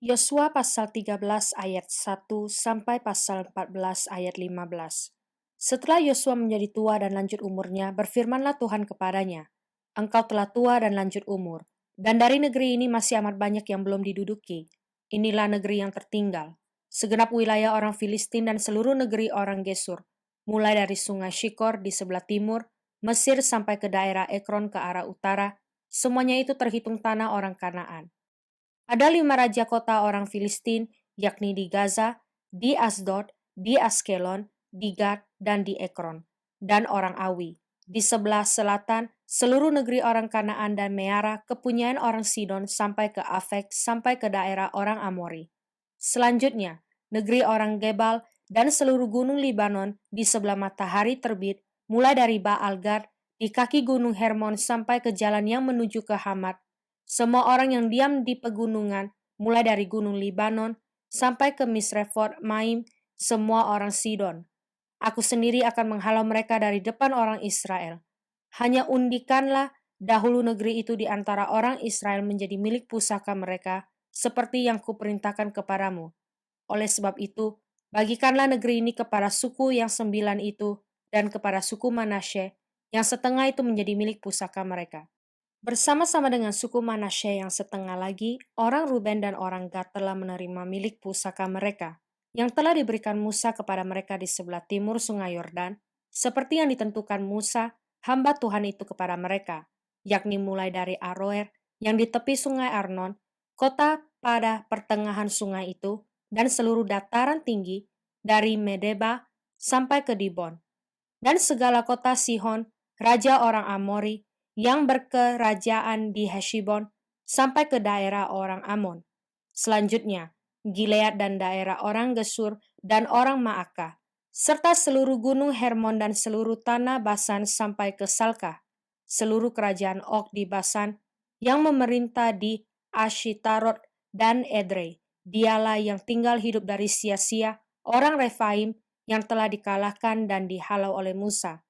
Yosua pasal 13 ayat 1 sampai pasal 14 ayat 15. Setelah Yosua menjadi tua dan lanjut umurnya, berfirmanlah Tuhan kepadanya, "Engkau telah tua dan lanjut umur, dan dari negeri ini masih amat banyak yang belum diduduki. Inilah negeri yang tertinggal, segenap wilayah orang Filistin dan seluruh negeri orang Gesur, mulai dari sungai Shikor di sebelah timur, Mesir sampai ke daerah Ekron ke arah utara, semuanya itu terhitung tanah orang Kanaan. Ada 5 raja kota orang Filistin, yakni di Gaza, di Asdod, di Askelon, di Gad, dan di Ekron, dan orang Awi. Di sebelah selatan, seluruh negeri orang Kanaan dan Meara, kepunyaan orang Sidon sampai ke Afek, sampai ke daerah orang Amori. Selanjutnya, negeri orang Gebal dan seluruh gunung Libanon di sebelah matahari terbit, mulai dari Baal Gad, di kaki gunung Hermon sampai ke jalan yang menuju ke Hamat. Semua orang yang diam di pegunungan, mulai dari gunung Libanon sampai ke Misrefot Maim, semua orang Sidon. Aku sendiri akan menghalau mereka dari depan orang Israel. Hanya undikanlah dahulu negeri itu di antara orang Israel menjadi milik pusaka mereka, seperti yang kuperintahkan kepadamu. Oleh sebab itu, bagikanlah negeri ini kepada suku yang 9 itu dan kepada suku Manasye, yang setengah itu menjadi milik pusaka mereka. Bersama-sama dengan suku Manasye yang setengah lagi, orang Ruben dan orang Gad telah menerima milik pusaka mereka, yang telah diberikan Musa kepada mereka di sebelah timur sungai Yordan, seperti yang ditentukan Musa, hamba Tuhan itu kepada mereka, yakni mulai dari Aroer, yang di tepi sungai Arnon, kota pada pertengahan sungai itu, dan seluruh dataran tinggi, dari Medeba sampai ke Dibon, dan segala kota Sihon, raja orang Amori, yang berkerajaan di Heshibon, sampai ke daerah orang Amon. Selanjutnya, Gilead dan daerah orang Gesur dan orang Maakah, serta seluruh gunung Hermon dan seluruh tanah Basan sampai ke Salkah, seluruh kerajaan Og di Basan, yang memerintah di Ashitarot dan Edrei. Dialah yang tinggal hidup dari sia-sia, orang Refaim, yang telah dikalahkan dan dihalau oleh Musa.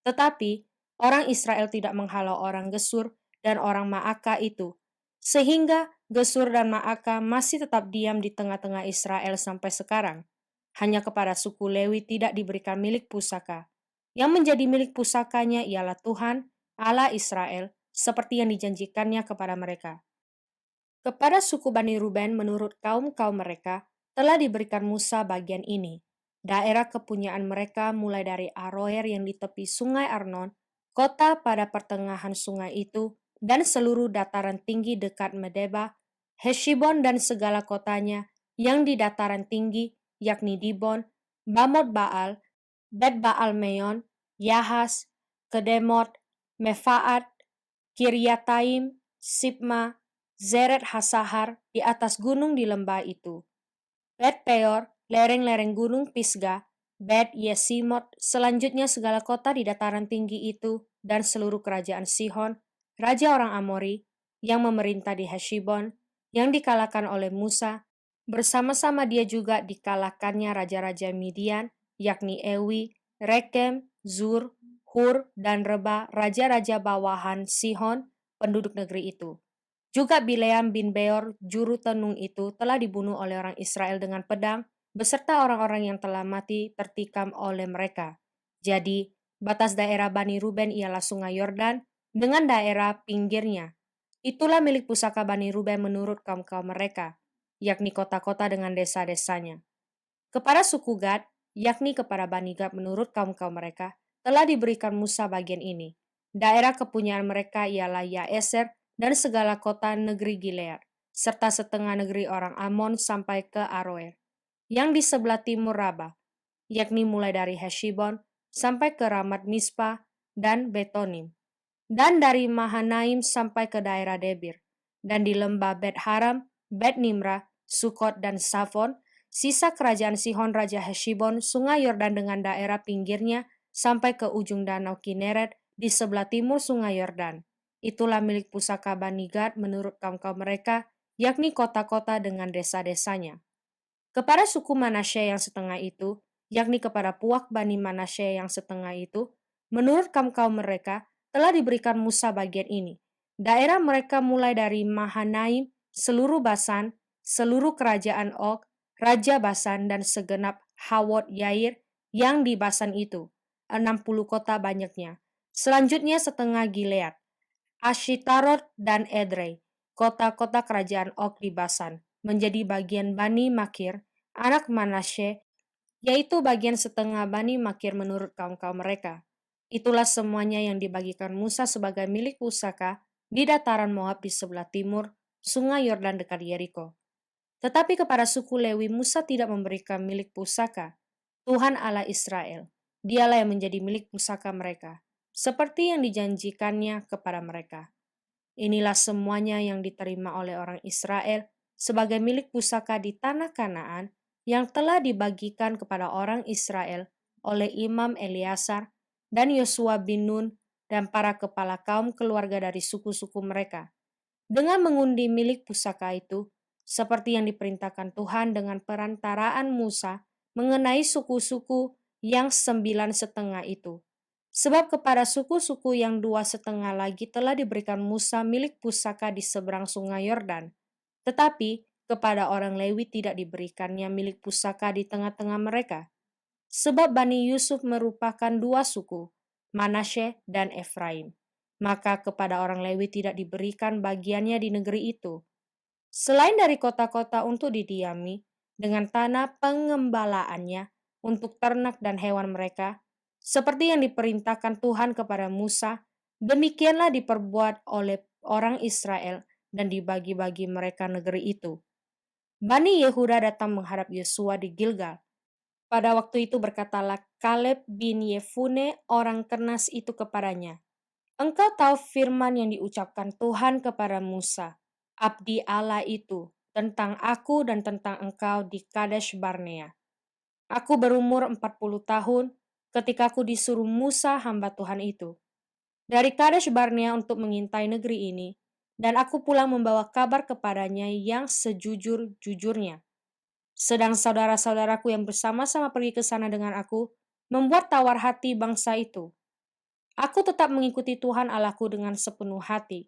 Tetapi orang Israel tidak menghalau orang Gesur dan orang Maaka itu, sehingga Gesur dan Maaka masih tetap diam di tengah-tengah Israel sampai sekarang. Hanya kepada suku Lewi tidak diberikan milik pusaka. Yang menjadi milik pusakanya ialah Tuhan, Allah Israel, seperti yang dijanjikannya kepada mereka. Kepada suku Bani Ruben menurut kaum-kaum mereka, telah diberikan Musa bagian ini. Daerah kepunyaan mereka mulai dari Aroer yang di tepi sungai Arnon, kota pada pertengahan sungai itu, dan seluruh dataran tinggi dekat Medeba, Heshibon dan segala kotanya, yang di dataran tinggi, yakni Dibon, Bamot Baal, Bet Baal Meon, Yahas, Kedemot, Mefaat, Kiryataim, Sibma, Zeret Hasahar di atas gunung di lembah itu, Bet Peor, lereng-lereng gunung Pisgah, Bet Yesimot, selanjutnya segala kota di dataran tinggi itu, dan seluruh kerajaan Sihon, raja orang Amori, yang memerintah di Heshibon, yang dikalahkan oleh Musa, bersama-sama dia juga dikalahkannya raja-raja Midian, yakni Ewi, Rekem, Zur, Hur, dan Reba, raja-raja bawahan Sihon, penduduk negeri itu. Juga Bileam bin Beor, juru tenung itu, telah dibunuh oleh orang Israel dengan pedang, beserta orang-orang yang telah mati tertikam oleh mereka. Jadi, batas daerah Bani Ruben ialah sungai Yordan, dengan daerah pinggirnya. Itulah milik pusaka Bani Ruben menurut kaum-kaum mereka, yakni kota-kota dengan desa-desanya. Kepada suku Gad, yakni kepada Bani Gad menurut kaum-kaum mereka, telah diberikan Musa bagian ini. Daerah kepunyaan mereka ialah Yaeser dan segala kota negeri Gilead, serta setengah negeri orang Amon sampai ke Aroer, yang di sebelah timur Raba, yakni mulai dari Heshibon sampai ke Ramat Mispa dan Betonim, dan dari Mahanaim sampai ke daerah Debir, dan di lembah Bet Haram, Bet Nimrah, Sukot dan Safon, sisa kerajaan Sihon Raja Heshibon, sungai Yordan dengan daerah pinggirnya, sampai ke ujung danau Kineret di sebelah timur sungai Yordan. Itulah milik pusaka Bani Gad menurut kaum-kaum mereka, yakni kota-kota dengan desa-desanya. Kepada suku Manasye yang setengah itu, yakni kepada puak Bani Manasye yang setengah itu, menurut kaum-kaum mereka, telah diberikan Musa bagian ini. Daerah mereka mulai dari Mahanaim, seluruh Basan, seluruh kerajaan Og, Raja Basan dan segenap Hawot Yair yang di Basan itu, 60 kota banyaknya. Selanjutnya setengah Gilead, Ashitarot dan Edrei, kota-kota kerajaan Og di Basan, menjadi bagian Bani Makir, anak Manasye, yaitu bagian setengah Bani Makir menurut kaum-kaum mereka. Itulah semuanya yang dibagikan Musa sebagai milik pusaka di dataran Moab di sebelah timur, sungai Yordan dekat Yeriko. Tetapi kepada suku Lewi Musa tidak memberikan milik pusaka. Tuhan Allah Israel, dialah yang menjadi milik pusaka mereka, seperti yang dijanjikannya kepada mereka. Inilah semuanya yang diterima oleh orang Israel sebagai milik pusaka di tanah Kanaan yang telah dibagikan kepada orang Israel oleh Imam Eleazar dan Yosua bin Nun dan para kepala kaum keluarga dari suku-suku mereka. Dengan mengundi milik pusaka itu, seperti yang diperintahkan Tuhan dengan perantaraan Musa mengenai suku-suku yang 9,5 itu. Sebab kepada suku-suku yang 2,5 lagi telah diberikan Musa milik pusaka di seberang sungai Yordan. Tetapi kepada orang Lewi tidak diberikannya milik pusaka di tengah-tengah mereka. Sebab Bani Yusuf merupakan 2 suku, Manasye dan Efraim. Maka kepada orang Lewi tidak diberikan bagiannya di negeri itu. Selain dari kota-kota untuk didiami, dengan tanah pengembalaannya untuk ternak dan hewan mereka, seperti yang diperintahkan Tuhan kepada Musa, demikianlah diperbuat oleh orang Israel dan dibagi-bagi mereka negeri itu. Bani Yehuda datang menghadap Yosua di Gilgal. Pada waktu itu berkatalah Kaleb bin Yefune orang Kenas itu kepadanya, "Engkau tahu firman yang diucapkan Tuhan kepada Musa, abdi Allah itu, tentang aku dan tentang engkau di Kadesh Barnea. Aku berumur 40 tahun ketika aku disuruh Musa hamba Tuhan itu dari Kadesh Barnea untuk mengintai negeri ini, dan aku pulang membawa kabar kepadanya yang sejujur-jujurnya. Sedang saudara-saudaraku yang bersama-sama pergi ke sana dengan aku, membuat tawar hati bangsa itu. Aku tetap mengikuti Tuhan Allahku dengan sepenuh hati."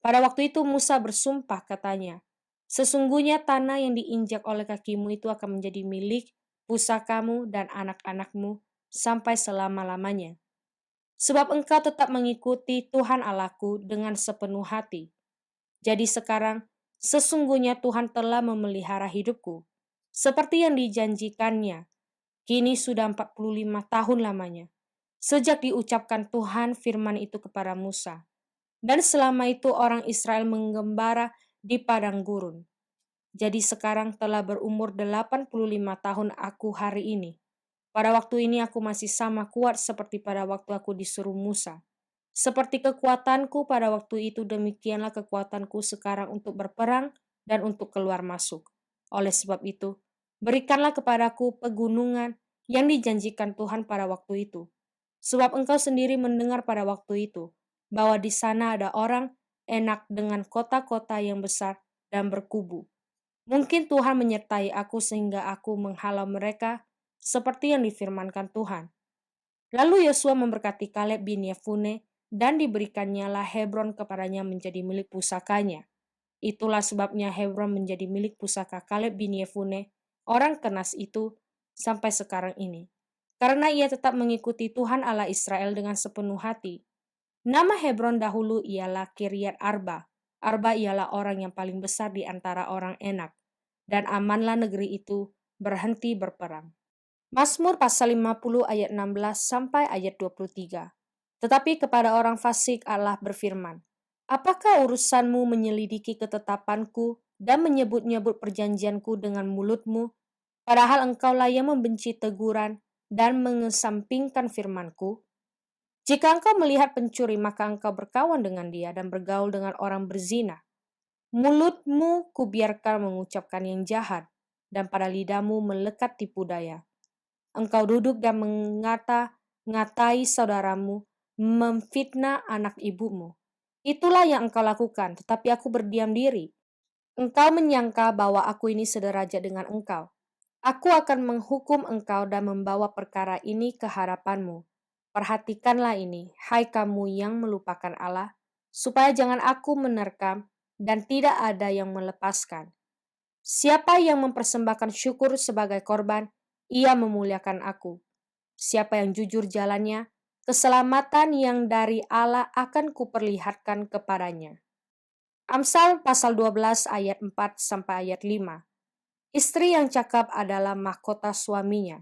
Pada waktu itu Musa bersumpah katanya, "Sesungguhnya tanah yang diinjak oleh kakimu itu akan menjadi milik pusakamu dan anak-anakmu sampai selama-lamanya. Sebab engkau tetap mengikuti Tuhan Allahku dengan sepenuh hati. Jadi sekarang, sesungguhnya Tuhan telah memelihara hidupku, seperti yang dijanjikannya. Kini sudah 45 tahun lamanya, sejak diucapkan Tuhan firman itu kepada Musa. Dan selama itu orang Israel menggembara di padang gurun. Jadi sekarang telah berumur 85 tahun aku hari ini. Pada waktu ini aku masih sama kuat seperti pada waktu aku disuruh Musa. Seperti kekuatanku pada waktu itu, demikianlah kekuatanku sekarang untuk berperang dan untuk keluar masuk. Oleh sebab itu, berikanlah kepadaku pegunungan yang dijanjikan Tuhan pada waktu itu. Sebab engkau sendiri mendengar pada waktu itu, bahwa di sana ada orang enak dengan kota-kota yang besar dan berkubu. Mungkin Tuhan menyertai aku sehingga aku menghalau mereka seperti yang difirmankan Tuhan." Lalu Yosua memberkati Kaleb bin Yefune dan diberikannya lah Hebron kepadanya menjadi milik pusakanya. Itulah sebabnya Hebron menjadi milik pusaka Kaleb bin Yefune, orang Kenas itu, sampai sekarang ini. Karena ia tetap mengikuti Tuhan Allah Israel dengan sepenuh hati. Nama Hebron dahulu ialah Kiryat Arba. Arba ialah orang yang paling besar di antara orang Enak. Dan amanlah negeri itu berhenti berperang. Mazmur pasal 50 ayat 16 sampai ayat 23. Tetapi kepada orang fasik Allah berfirman, "Apakah urusanmu menyelidiki ketetapanku dan menyebut-nyebut perjanjianku dengan mulutmu, padahal engkaulah yang membenci teguran dan mengesampingkan firmanku? Jika engkau melihat pencuri, maka engkau berkawan dengan dia dan bergaul dengan orang berzina. Mulutmu kubiarkan mengucapkan yang jahat, dan pada lidahmu melekat tipu daya. Engkau duduk dan mengata-ngatai saudaramu, memfitnah anak ibumu. Itulah yang engkau lakukan, tetapi aku berdiam diri. Engkau menyangka bahwa aku ini sederajat dengan engkau. Aku akan menghukum engkau dan membawa perkara ini ke hadapanmu. Perhatikanlah ini, hai kamu yang melupakan Allah, supaya jangan aku menerkam dan tidak ada yang melepaskan. Siapa yang mempersembahkan syukur sebagai korban, ia memuliakan aku. Siapa yang jujur jalannya, keselamatan yang dari Allah akan kuperlihatkan kepadanya. Amsal pasal 12 ayat 4 sampai ayat 5. Istri yang cakap adalah mahkota suaminya,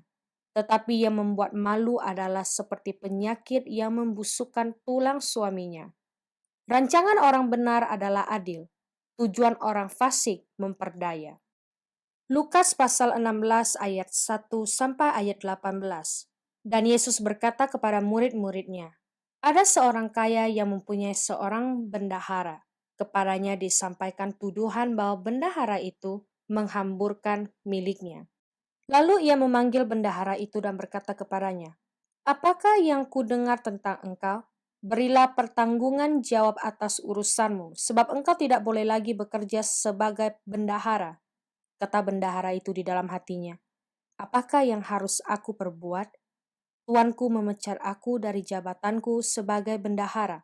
tetapi yang membuat malu adalah seperti penyakit yang membusukkan tulang suaminya. Rancangan orang benar adalah adil, tujuan orang fasik memperdaya. Lukas pasal 16 ayat 1 sampai ayat 18. Dan Yesus berkata kepada murid-muridnya, ada seorang kaya yang mempunyai seorang bendahara. Kepadanya disampaikan tuduhan bahwa bendahara itu menghamburkan miliknya. Lalu ia memanggil bendahara itu dan berkata kepadanya, apakah yang kudengar tentang engkau? Berilah pertanggungan jawab atas urusanmu, sebab engkau tidak boleh lagi bekerja sebagai bendahara. Kata bendahara itu di dalam hatinya, apakah yang harus aku perbuat? Tuanku memecat aku dari jabatanku sebagai bendahara.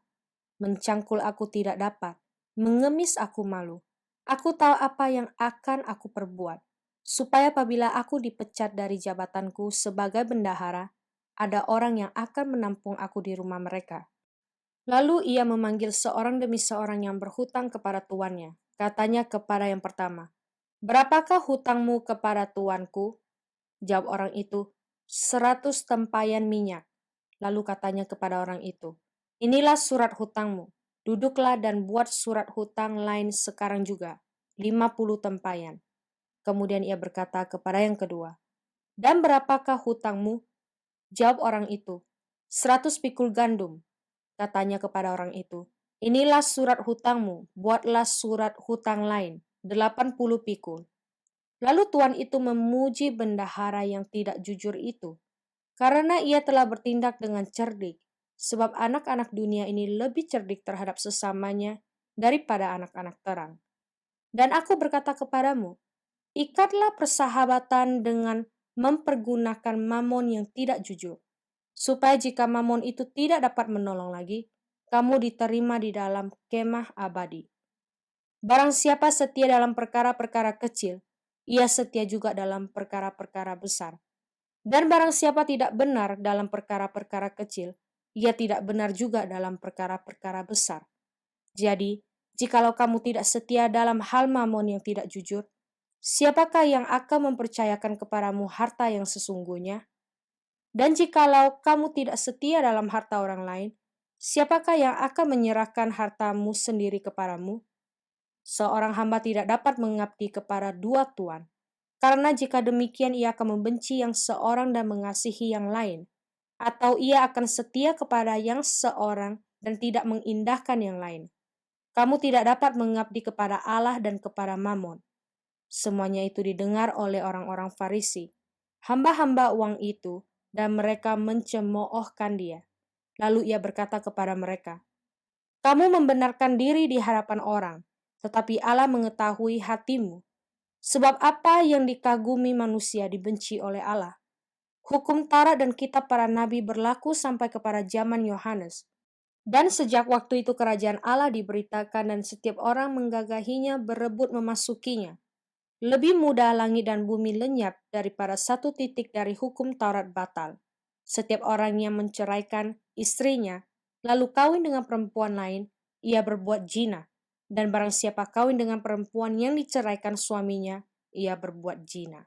Mencangkul aku tidak dapat, mengemis aku malu. Aku tahu apa yang akan aku perbuat, supaya apabila aku dipecat dari jabatanku sebagai bendahara, ada orang yang akan menampung aku di rumah mereka. Lalu ia memanggil seorang demi seorang yang berhutang kepada tuannya. Katanya kepada yang pertama, berapakah hutangmu kepada tuanku? Jawab orang itu, 100 tempayan minyak. Lalu katanya kepada orang itu, inilah surat hutangmu. Duduklah dan buat surat hutang lain sekarang juga, 50 tempayan. Kemudian ia berkata kepada yang kedua, dan berapakah hutangmu? Jawab orang itu, 100 pikul gandum. Katanya kepada orang itu, inilah surat hutangmu, buatlah surat hutang lain, 80 pikul. Lalu tuan itu memuji bendahara yang tidak jujur itu, karena ia telah bertindak dengan cerdik, sebab anak-anak dunia ini lebih cerdik terhadap sesamanya daripada anak-anak terang. Dan aku berkata kepadamu, ikatlah persahabatan dengan mempergunakan mamon yang tidak jujur, supaya jika mamon itu tidak dapat menolong lagi, kamu diterima di dalam kemah abadi. Barang siapa setia dalam perkara-perkara kecil, ia setia juga dalam perkara-perkara besar. Dan barang siapa tidak benar dalam perkara-perkara kecil, ia tidak benar juga dalam perkara-perkara besar. Jadi, jikalau kamu tidak setia dalam hal mamon yang tidak jujur, siapakah yang akan mempercayakan kepadamu harta yang sesungguhnya? Dan jikalau kamu tidak setia dalam harta orang lain, siapakah yang akan menyerahkan hartamu sendiri kepadamu? Seorang hamba tidak dapat mengabdi kepada dua tuan, karena jika demikian ia akan membenci yang seorang dan mengasihi yang lain, atau ia akan setia kepada yang seorang dan tidak mengindahkan yang lain. Kamu tidak dapat mengabdi kepada Allah dan kepada Mamon. Semuanya itu didengar oleh orang-orang Farisi, hamba-hamba uang itu, dan mereka mencemoohkan dia. Lalu ia berkata kepada mereka, kamu membenarkan diri di hadapan orang, tetapi Allah mengetahui hatimu. Sebab apa yang dikagumi manusia dibenci oleh Allah. Hukum Taurat dan kitab para nabi berlaku sampai kepada zaman Yohanes. Dan sejak waktu itu kerajaan Allah diberitakan dan setiap orang menggagahinya berebut memasukinya. Lebih mudah langit dan bumi lenyap daripada satu titik dari hukum Taurat batal. Setiap orang yang menceraikan istrinya, lalu kawin dengan perempuan lain, ia berbuat zina. Dan barang siapa kawin dengan perempuan yang diceraikan suaminya, ia berbuat zina.